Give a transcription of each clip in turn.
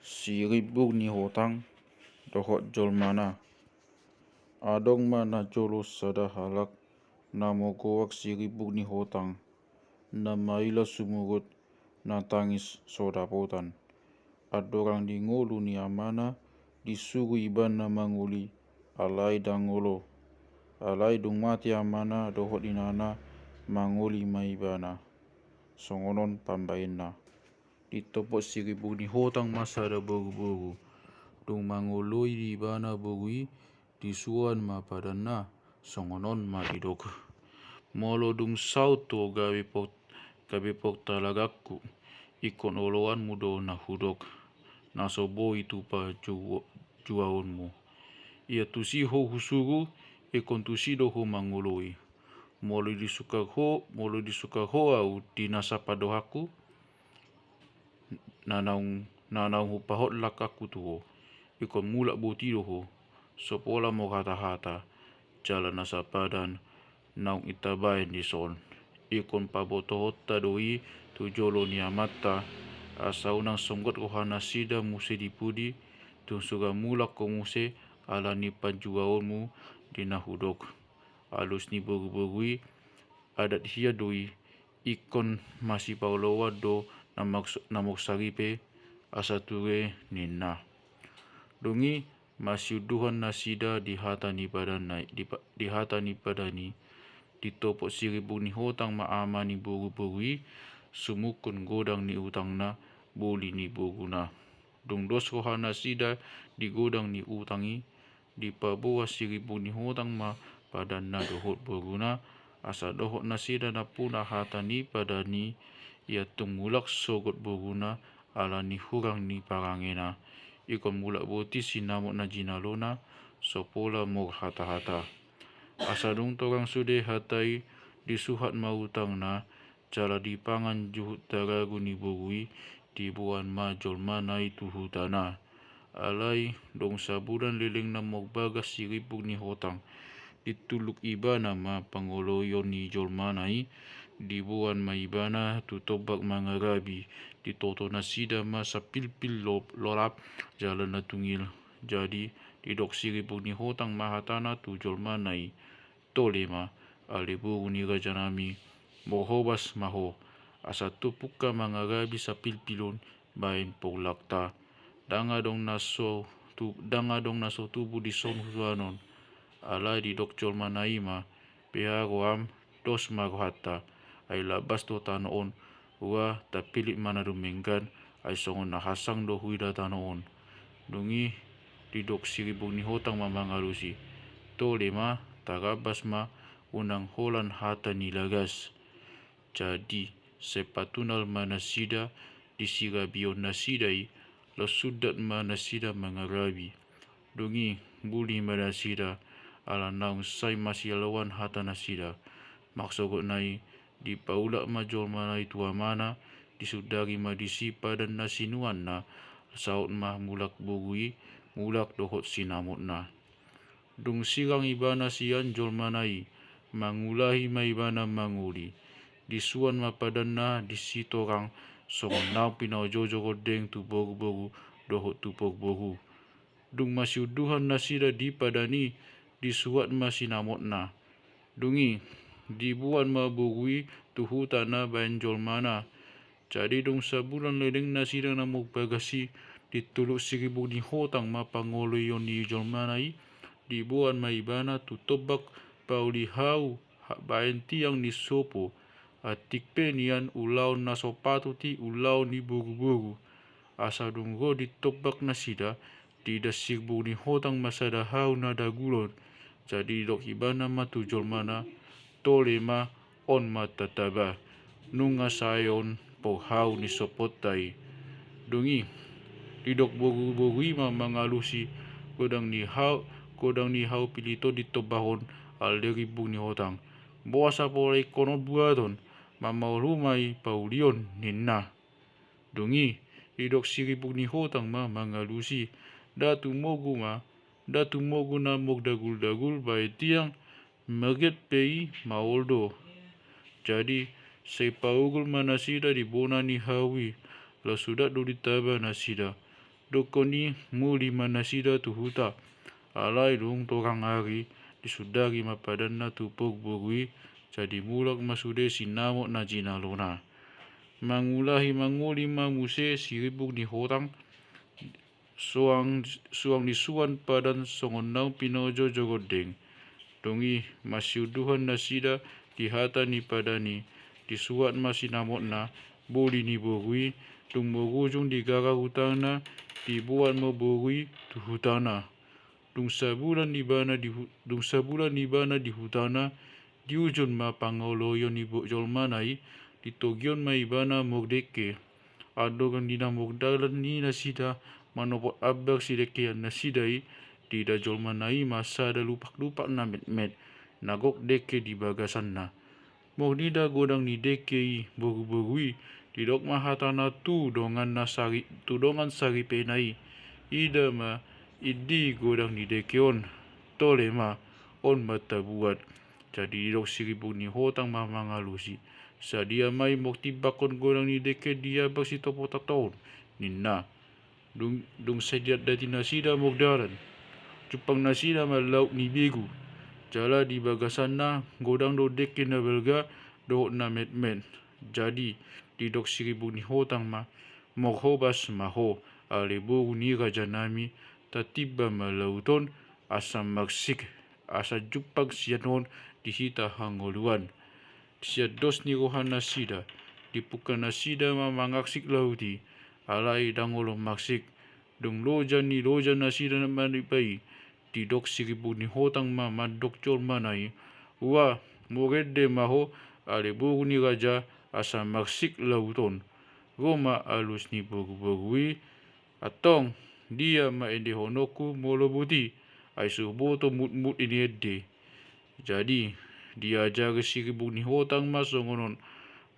Siribuk ni hotang dohot jolmana. Adong mana jolo sada halak namo goak siribuk ni hotang. Na maila sumurut na tangis sodapotan. Adorang di ngolu ni amana disuruh iban na manguli alai dangolo. Alai dung mati amana dohot inana manguli maibana. Songonon pambaina. Ditopot siribuk ni hotang masada bogu-bogu. Dung mangoloi di bana bogui disuan ma padana songonon ma didok. Molo dung sauto gawe pok talagaku ikon oloan mudo na hudok. Nasobo itu pa juaonmu. Ia tusi ho husuru ikon tusi doho mangoloi. Molo disuka ho au dinasa padohaku nanau hupahot lakaku tuho. Ikon mulak boti doho. Sopola mo hata-hata. Jalan nasa padan naung itabain di son. Ikon paboto hotta doi tu jolo ni amata. Asa unang songgot kohana sida muse dipudi. Tu suga mulak ko muse ala ni panjuaonmu di nahudok. Alus ni bogu-bogui adat hia doi ikon masih paulowa do namok saripe asa ture nina. Dungi masih duhan nasida di hata ni padani ditopok siribuk ni hotang maama ni bogu-bogui sumukun godang ni utang na boli ni boguna. Dung dos rohana sida di godang ni utangi di paboa siribuk ni hotang ma padan na dohot boguna asa dohot nasida na puna hata ni padani ia tumulak sogot boguna ala ni hurang ni parangena. Ikon mulak boti sinamot na jinalona sopola mog hata-hata. Asa dung torang sude hatai disuhat mautang na jala dipangan juhut taragu ni bogui dibuan ma jolmana itu hutana. Alai dong sabulan liling na mog bagas siribuk ni hotang dituluk ibana ma pangoloyon ni jolmanai dibuan ma ibana tutobak mangarabi ditoto nasida ma sapilpil lolap jalan na tungil. Jadi didok siribuk ni hotang mahatana tu jolmanai tolema alibu ni rajanami mohobas maho asa tupuka mangarabi sapilpilon bain polakta danga dong naso tubu di son huanon ala di dok jolmanai ma peharoam dos marohata ay labas do tanoon wa tapilit mana dumenggan ay songon nahasang do huida tanoon. Dungi didok siribuk ni hotang mamangalusi tolema tarabas ma unang holan hata ni lagas. Jadi sepatunal manasida disirabion nasidai losudat manasida mangarabi. Dungi buli manasida ala naung say masialawan hata nasida. Maksogot nai di paulak majol manai tua mana disudari madisi padan nasinuan na saut mah mulak bogui mulak dohot sinamot na. Dung sirang ibana sian jol manai mangulahi maibana manguli disuan mapadan na disitorang songon nau pinau jojo godeng tu bogu-bogu dohot tu bogu. Dung masiuduhan nasida di padani disuat masinamot na. Dungi dibuan ma bogui tu hutana bain jol mana. Jadi dung sabulan ledeng nasida na mog bagasi dituluk siribuk ni hotang ma pangoloyon ni jol manai dibuan maibana tu tobak pauli hau bain tiang ni sopo atikpe nian ulau na sopatu ti ulau ni bogu-bogu asa dunggo ditobak nasida tidak siribuk ni hotang masada hau na dagulon. Jadi dok ibana ma tu jol mana tolema on matataba nunga sayon po hau ni sopotai. Dungi didok bogu-bogui ma mangalusi kodang ni hau pilito ditobahon alderibuk ni hotang. Boasa polai konon buaton mamaulumai paulion ninna. Dungi didok siribuk ni hotang ma mangalusi datu mogu na mog dagul-dagul bai tiang maget pei maoldo. Jadi sepaugul manasida di bona ni hawi la sudah do ditaba nasida dokoni muli manasida tu huta alai dong torang ari disudari mapadanna tu pogborui jadi mulak masude sinamo na jinalona mangulahi manguli mamuse siribuk ni horang suang disuan padan songonau pinojo jogodeng dongi masiuduhan nasida dihata ni padani disuat masinamot na boli ni borui tung borujung digara hutana dibuat mo borui tu hutana dung sabulan di bana di hutana diujun ma pangoloyo ni bojol manai ditogion ma ibana mogdeke adogan dina mogdalan ni nasida manopot abak sidekian nasidai dida jol manai masa da lupak na met nagok deke di bagasan na Mognida godang ni deke bogu-bogui didok mahatana tu dongan sari penai ida ma idi godang ni dekeon tole ma on mata buat jadi didok siribu ni hotang ma mangalusi sadia mai mokti bakon godang ni deke dia bak si topo taton ninna dung sediat dati nasida mogdaran cupang nasida ma lauk ni begu jala di bagasan na godang do deke na belga do na met jadi didok siribu ni hotang ma moghobas maho alebo ni raja nami tatiba malauton asa maksik asa jupag sianon dihita hangoluan siados ni rohan nasida dipukan nasida ma mangaksik lauti alai dangolo maksik dung lojan nasida na manipai didok siribu ni hotang ma madok jol manai wa mogede maho alebo ni raja asa maksik lauton Roma alus ni bogu-bogui atong dia ma ende honoku molobuti ai suboto mut ini ede jadi dia jaga siribu ni hotang ma songonon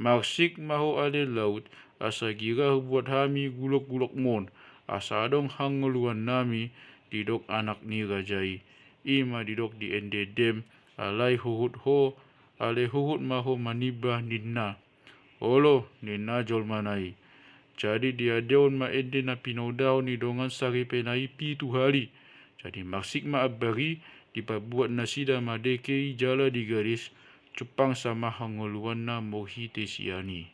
maksik maho ale laut asa gira buat hami gulok mon asa dong hangoluan nami didok anak ni rajai ima didok di ende dem alai huhut maho manibah ninna olo ninna jol manai jadi dia deon ma ende na pinodao ni dongan sari penai pi tu hari jadi maksik ma abari dipabuat nasida ma deke jala di garis cupang sama hangoluan na mohite siani